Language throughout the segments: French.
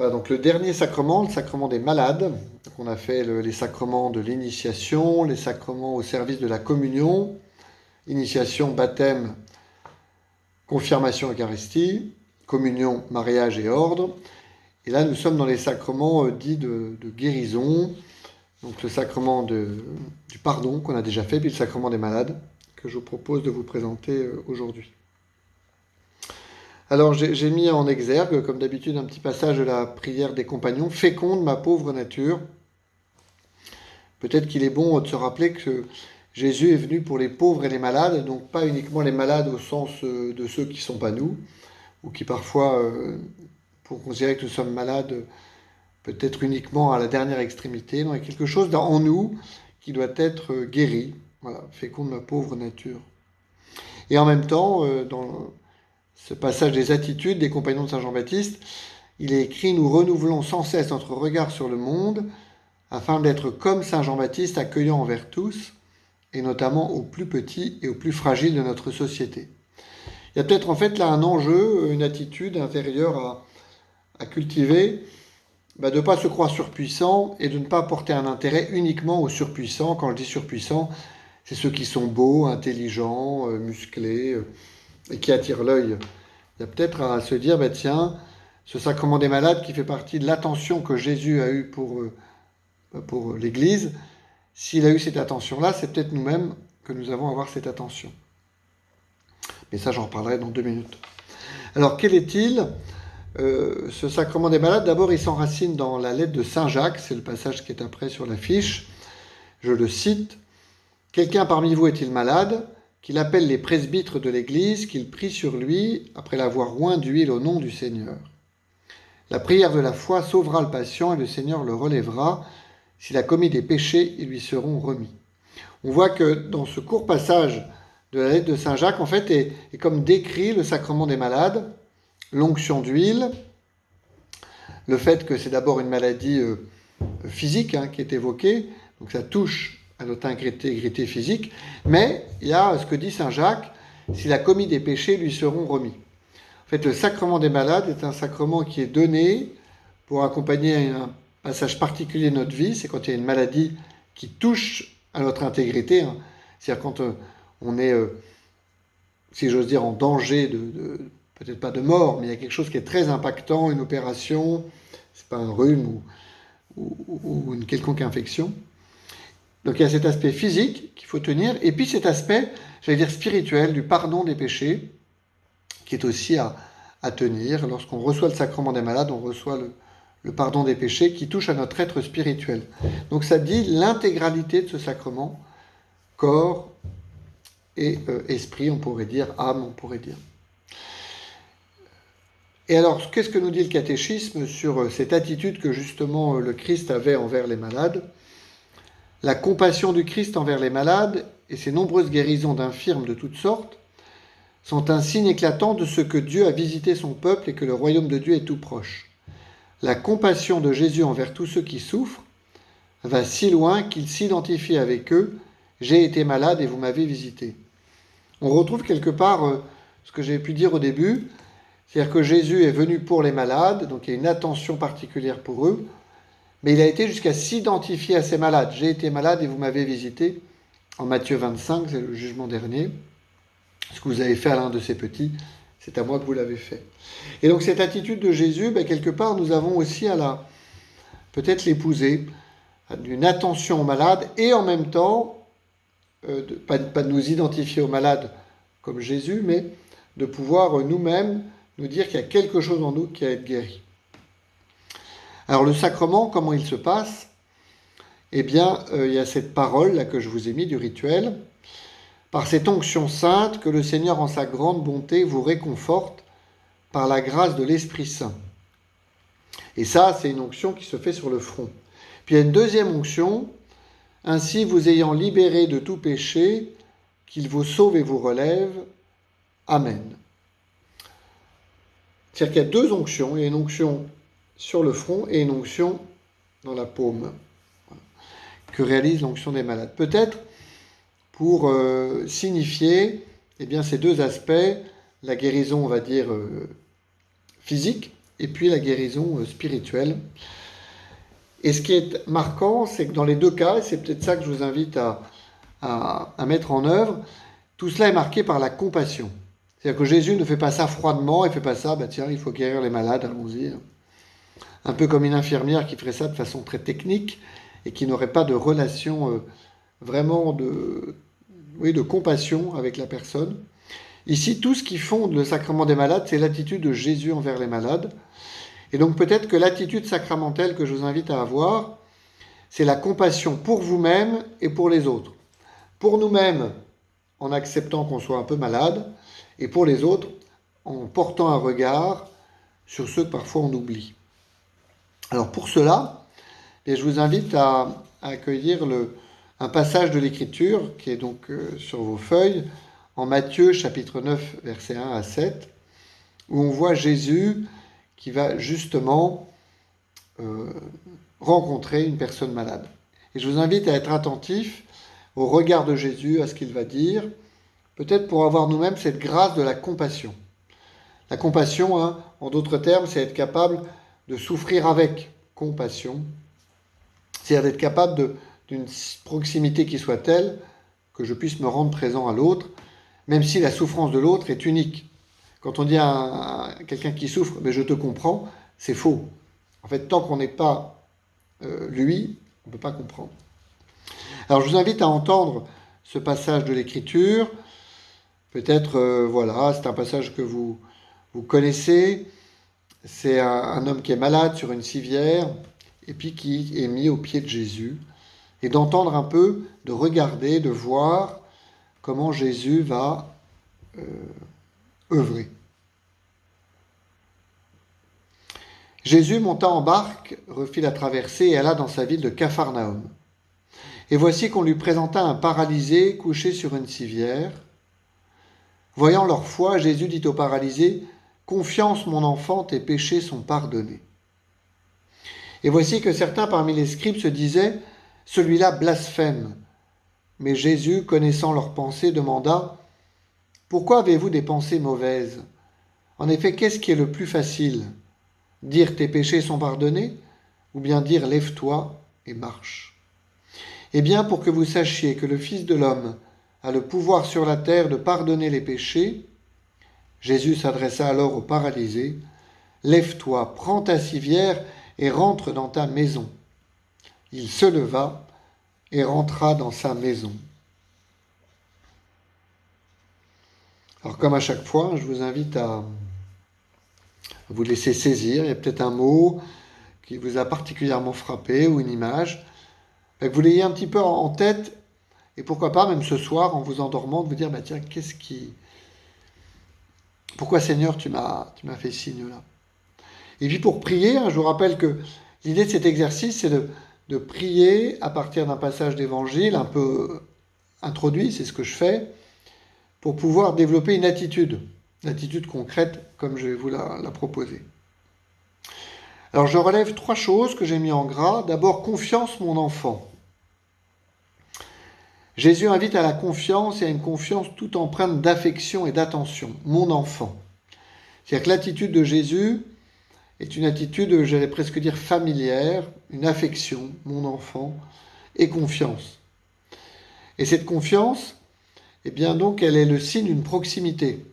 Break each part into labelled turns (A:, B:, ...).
A: Voilà, donc le dernier sacrement, le sacrement des malades. Donc on a fait les sacrements de l'initiation, les sacrements au service de la communion, initiation, baptême, confirmation, Eucharistie, communion, mariage et ordre. Et là, nous sommes dans les sacrements dits de guérison, donc le sacrement du pardon qu'on a déjà fait, puis le sacrement des malades que je vous propose de vous présenter aujourd'hui. Alors j'ai mis en exergue, comme d'habitude, un petit passage de la prière des compagnons, féconde ma pauvre nature. Peut-être qu'il est bon de se rappeler que Jésus est venu pour les pauvres et les malades, donc pas uniquement les malades au sens de ceux qui ne sont pas nous, ou qui parfois, pour considérer que nous sommes malades, peut-être uniquement à la dernière extrémité. Non, il y a quelque chose en nous qui doit être guéri. Voilà, féconde ma pauvre nature. Et en même temps, dans ce passage des attitudes des compagnons de Saint Jean-Baptiste, il est écrit « Nous renouvelons sans cesse notre regard sur le monde, afin d'être comme Saint Jean-Baptiste, accueillant envers tous, et notamment aux plus petits et aux plus fragiles de notre société. » Il y a peut-être en fait là un enjeu, une attitude intérieure à cultiver, de ne pas se croire surpuissant et de ne pas porter un intérêt uniquement aux surpuissants. Quand je dis surpuissants, c'est ceux qui sont beaux, intelligents, musclés, et qui attirent l'œil. Il y a peut-être à se dire, tiens, ce sacrement des malades qui fait partie de l'attention que Jésus a eue pour l'Église, s'il a eu cette attention-là, c'est peut-être nous-mêmes que nous avons à avoir cette attention. Mais ça, j'en reparlerai dans 2 minutes. Alors, quel est-il ce sacrement des malades? D'abord, il s'enracine dans la lettre de Saint Jacques, c'est le passage qui est après sur l'affiche. Je le cite. « Quelqu'un parmi vous est-il malade? Qu'il appelle les presbytres de l'Église, qu'il prie sur lui, après l'avoir oint d'huile au nom du Seigneur. La prière de la foi sauvera le patient et le Seigneur le relèvera. S'il a commis des péchés, ils lui seront remis. » On voit que dans ce court passage de la lettre de Saint Jacques, en fait, est comme décrit le sacrement des malades, l'onction d'huile, le fait que c'est d'abord une maladie physique qui est évoquée, donc ça touche à notre intégrité physique, mais il y a ce que dit Saint Jacques, s'il a commis des péchés, lui seront remis. En fait, le sacrement des malades est un sacrement qui est donné pour accompagner un passage particulier de notre vie, c'est quand il y a une maladie qui touche à notre intégrité, c'est-à-dire quand on est, si j'ose dire, en danger peut-être pas de mort, mais il y a quelque chose qui est très impactant, une opération, c'est pas un rhume ou une quelconque infection. Donc il y a cet aspect physique qu'il faut tenir, et puis cet aspect, j'allais dire spirituel, du pardon des péchés, qui est aussi à tenir. Lorsqu'on reçoit le sacrement des malades, on reçoit le pardon des péchés qui touche à notre être spirituel. Donc ça dit l'intégralité de ce sacrement, corps et esprit, on pourrait dire, âme, on pourrait dire. Et alors, qu'est-ce que nous dit le catéchisme sur cette attitude que justement le Christ avait envers les malades? La compassion du Christ envers les malades et ses nombreuses guérisons d'infirmes de toutes sortes sont un signe éclatant de ce que Dieu a visité son peuple et que le royaume de Dieu est tout proche. La compassion de Jésus envers tous ceux qui souffrent va si loin qu'il s'identifie avec eux. J'ai été malade et vous m'avez visité. On retrouve quelque part ce que j'ai pu dire au début, c'est-à-dire que Jésus est venu pour les malades, donc il y a une attention particulière pour eux, mais il a été jusqu'à s'identifier à ces malades. J'ai été malade et vous m'avez visité. En Matthieu 25, c'est le jugement dernier. Ce que vous avez fait à l'un de ces petits, c'est à moi que vous l'avez fait. Et donc cette attitude de Jésus, quelque part, nous avons aussi à peut-être l'épouser, d'une attention aux malades, et en même temps, pas de nous identifier aux malades comme Jésus, mais de pouvoir nous-mêmes nous dire qu'il y a quelque chose en nous qui a été guéri. Alors le sacrement, comment il se passe? Eh bien, il y a cette parole là que je vous ai mis du rituel. Par cette onction sainte, que le Seigneur en sa grande bonté vous réconforte par la grâce de l'Esprit Saint. Et ça, c'est une onction qui se fait sur le front. Puis il y a une deuxième onction. Ainsi, vous ayant libéré de tout péché, qu'il vous sauve et vous relève. Amen. C'est-à-dire qu'il y a 2 onctions. Il y a une onction sur le front et une onction dans la paume, que réalise l'onction des malades. Peut-être pour signifier ces 2 aspects, la guérison, on va dire, physique, et puis la guérison spirituelle. Et ce qui est marquant, c'est que dans les deux cas, et c'est peut-être ça que je vous invite à mettre en œuvre, tout cela est marqué par la compassion. C'est-à-dire que Jésus ne fait pas ça froidement, il ne fait pas ça, tiens, il faut guérir les malades, allons-y. Un peu comme une infirmière qui ferait ça de façon très technique et qui n'aurait pas de relation vraiment de compassion avec la personne. Ici, tout ce qui fonde le sacrement des malades, c'est l'attitude de Jésus envers les malades. Et donc peut-être que l'attitude sacramentelle que je vous invite à avoir, c'est la compassion pour vous-même et pour les autres. Pour nous-mêmes, en acceptant qu'on soit un peu malade, et pour les autres, en portant un regard sur ceux que parfois on oublie. Alors pour cela, je vous invite à accueillir un passage de l'Écriture qui est donc sur vos feuilles, en Matthieu chapitre 9, versets 1 à 7, où on voit Jésus qui va justement rencontrer une personne malade. Et je vous invite à être attentif au regard de Jésus, à ce qu'il va dire, peut-être pour avoir nous-mêmes cette grâce de la compassion. La compassion, en d'autres termes, c'est être capable de souffrir avec compassion, c'est-à-dire d'être capable d'une proximité qui soit telle que je puisse me rendre présent à l'autre, même si la souffrance de l'autre est unique. Quand on dit à quelqu'un qui souffre, mais je te comprends, c'est faux. En fait, tant qu'on n'est pas lui, on ne peut pas comprendre. Alors je vous invite à entendre ce passage de l'Écriture. Peut-être, c'est un passage que vous connaissez. C'est un homme qui est malade sur une civière et puis qui est mis au pied de Jésus. Et d'entendre un peu, de regarder, de voir comment Jésus va œuvrer. Jésus monta en barque, refit la traversée et alla dans sa ville de Capharnaüm. Et voici qu'on lui présenta un paralysé couché sur une civière. Voyant leur foi, Jésus dit au paralysé, « Confiance, mon enfant, tes péchés sont pardonnés. » Et voici que certains parmi les scribes se disaient, « Celui-là blasphème. » Mais Jésus, connaissant leurs pensées, demanda, « Pourquoi avez-vous des pensées mauvaises ? En effet, qu'est-ce qui est le plus facile ? Dire tes péchés sont pardonnés, ou bien dire lève-toi et marche. Eh bien, pour que vous sachiez que le Fils de l'homme a le pouvoir sur la terre de pardonner les péchés, Jésus s'adressa alors au paralysé, lève-toi, prends ta civière et rentre dans ta maison. Il se leva et rentra dans sa maison. Alors comme à chaque fois, je vous invite à vous laisser saisir. Il y a peut-être un mot qui vous a particulièrement frappé ou une image. Que vous l'ayez un petit peu en tête et pourquoi pas même ce soir en vous endormant de vous dire tiens, pourquoi Seigneur tu m'as fait signe là. Et puis pour prier, je vous rappelle que l'idée de cet exercice c'est de prier à partir d'un passage d'évangile un peu introduit, c'est ce que je fais, pour pouvoir développer une attitude concrète comme je vais vous la proposer. Alors je relève 3 choses que j'ai mis en gras. D'abord, confiance mon enfant. Jésus invite à la confiance et à une confiance tout empreinte d'affection et d'attention. Mon enfant. C'est-à-dire que l'attitude de Jésus est une attitude, j'allais presque dire familière, une affection, mon enfant, et confiance. Et cette confiance, donc, elle est le signe d'une proximité.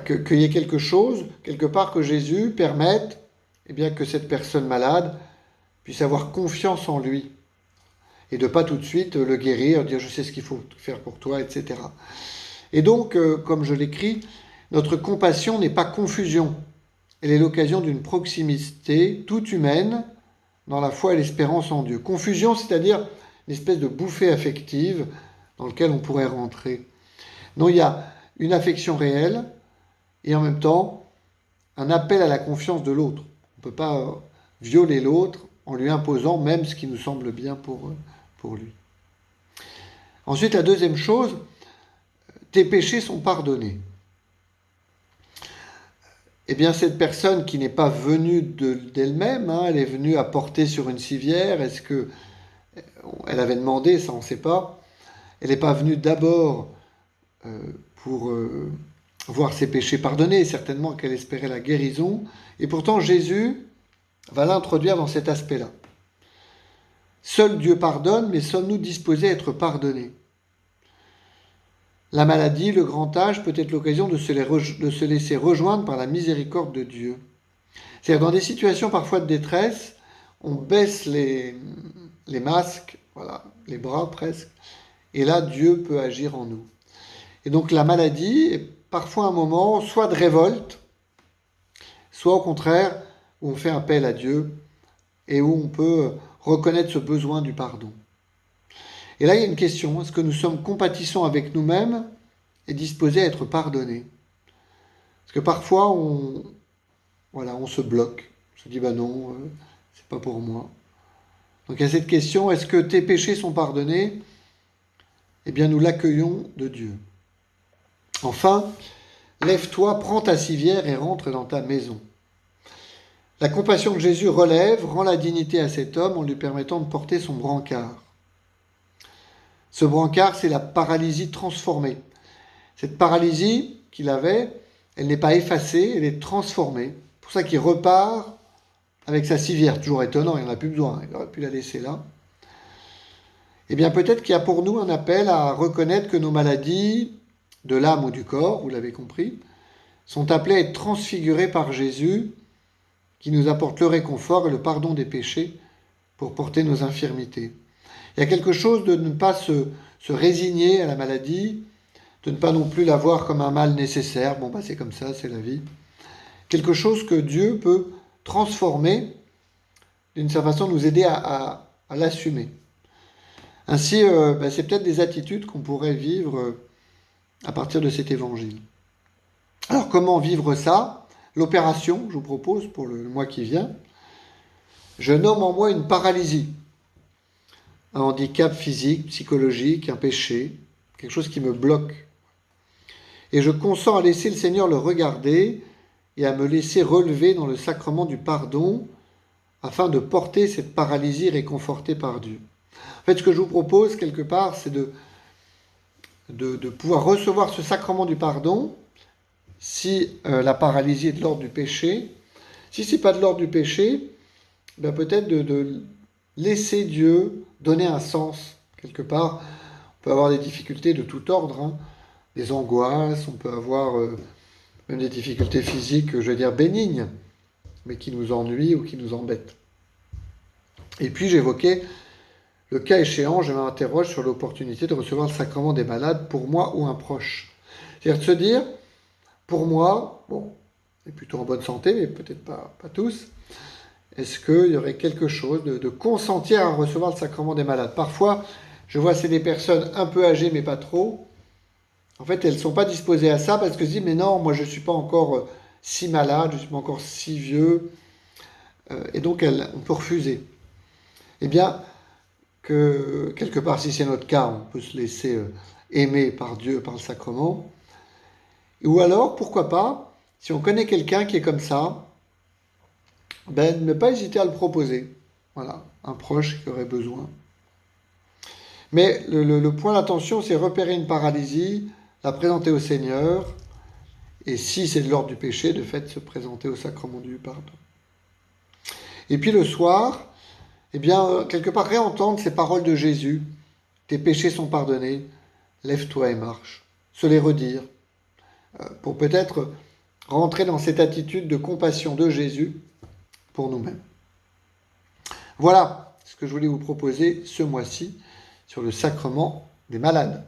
A: Qu'il y ait quelque chose, quelque part, que Jésus permette que cette personne malade puisse avoir confiance en lui. Et de pas tout de suite le guérir, dire je sais ce qu'il faut faire pour toi, etc. Et donc, comme je l'écris, notre compassion n'est pas confusion. Elle est l'occasion d'une proximité toute humaine dans la foi et l'espérance en Dieu. Confusion, c'est-à-dire une espèce de bouffée affective dans laquelle on pourrait rentrer. Non, il y a une affection réelle et en même temps un appel à la confiance de l'autre. On ne peut pas violer l'autre en lui imposant même ce qui nous semble bien pour lui. Ensuite, la deuxième chose, tes péchés sont pardonnés. Cette personne qui n'est pas venue d'elle-même, elle est venue à porter sur une civière, est-ce qu'elle avait demandé, ça on ne sait pas, elle n'est pas venue d'abord pour voir ses péchés pardonnés, certainement qu'elle espérait la guérison, Et pourtant, Jésus va l'introduire dans cet aspect-là. Seul Dieu pardonne, mais sommes-nous disposés à être pardonnés? La maladie, le grand âge peut être l'occasion de se laisser rejoindre par la miséricorde de Dieu. C'est-à-dire dans des situations parfois de détresse, on baisse les masques, voilà, les bras presque, et là Dieu peut agir en nous. Et donc la maladie est parfois un moment soit de révolte, soit au contraire où on fait appel à Dieu et où on peut reconnaître ce besoin du pardon. Et là il y a une question, est-ce que nous sommes compatissants avec nous-mêmes et disposés à être pardonnés? Parce que parfois on se bloque, on se dit non, c'est pas pour moi. Donc il y a cette question, est-ce que tes péchés sont pardonnés? Eh bien nous l'accueillons de Dieu. Enfin, lève-toi, prends ta civière et rentre dans ta maison. La compassion de Jésus relève, rend la dignité à cet homme en lui permettant de porter son brancard. Ce brancard, c'est la paralysie transformée. Cette paralysie qu'il avait, elle n'est pas effacée, elle est transformée. C'est pour ça qu'il repart avec sa civière. Toujours étonnant, il n'en a plus besoin, il aurait pu la laisser là. Eh bien peut-être qu'il y a pour nous un appel à reconnaître que nos maladies, de l'âme ou du corps, vous l'avez compris, sont appelées à être transfigurées par Jésus, qui nous apporte le réconfort et le pardon des péchés pour porter nos infirmités. Il y a quelque chose de ne pas se résigner à la maladie, de ne pas non plus la voir comme un mal nécessaire. C'est comme ça, c'est la vie. Quelque chose que Dieu peut transformer, d'une certaine façon nous aider à l'assumer. Ainsi, c'est peut-être des attitudes qu'on pourrait vivre à partir de cet évangile. Alors comment vivre ça? L'opération, je vous propose pour le mois qui vient, je nomme en moi une paralysie, un handicap physique, psychologique, un péché, quelque chose qui me bloque. Et je consens à laisser le Seigneur le regarder et à me laisser relever dans le sacrement du pardon afin de porter cette paralysie réconfortée par Dieu. En fait, ce que je vous propose quelque part, c'est de pouvoir recevoir ce sacrement du pardon si la paralysie est de l'ordre du péché. Si ce n'est pas de l'ordre du péché, peut-être de laisser Dieu donner un sens quelque part. On peut avoir des difficultés de tout ordre, des angoisses, on peut avoir même des difficultés physiques, je veux dire bénignes, mais qui nous ennuient ou qui nous embêtent. Et puis j'évoquais, le cas échéant, je m'interroge sur l'opportunité de recevoir le sacrement des malades pour moi ou un proche. C'est-à-dire de se dire, pour moi, c'est plutôt en bonne santé, mais peut-être pas tous, est-ce qu'il y aurait quelque chose de consentir à recevoir le sacrement des malades? Parfois, je vois c'est des personnes un peu âgées, mais pas trop. En fait, elles ne sont pas disposées à ça parce que je dis, mais non, moi je ne suis pas encore si malade, je ne suis pas encore si vieux. Et donc, on peut refuser. Eh bien, que quelque part, si c'est notre cas, on peut se laisser aimer par Dieu, par le sacrement. Ou alors, pourquoi pas, si on connaît quelqu'un qui est comme ça, ne pas hésiter à le proposer. Voilà, un proche qui aurait besoin. Mais le point d'attention, c'est repérer une paralysie, la présenter au Seigneur, et si c'est de l'ordre du péché, de fait, se présenter au sacrement du pardon. Et puis le soir, quelque part réentendre ces paroles de Jésus, tes péchés sont pardonnés, lève-toi et marche, se les redire, pour peut-être rentrer dans cette attitude de compassion de Jésus pour nous-mêmes. Voilà ce que je voulais vous proposer ce mois-ci sur le sacrement des malades.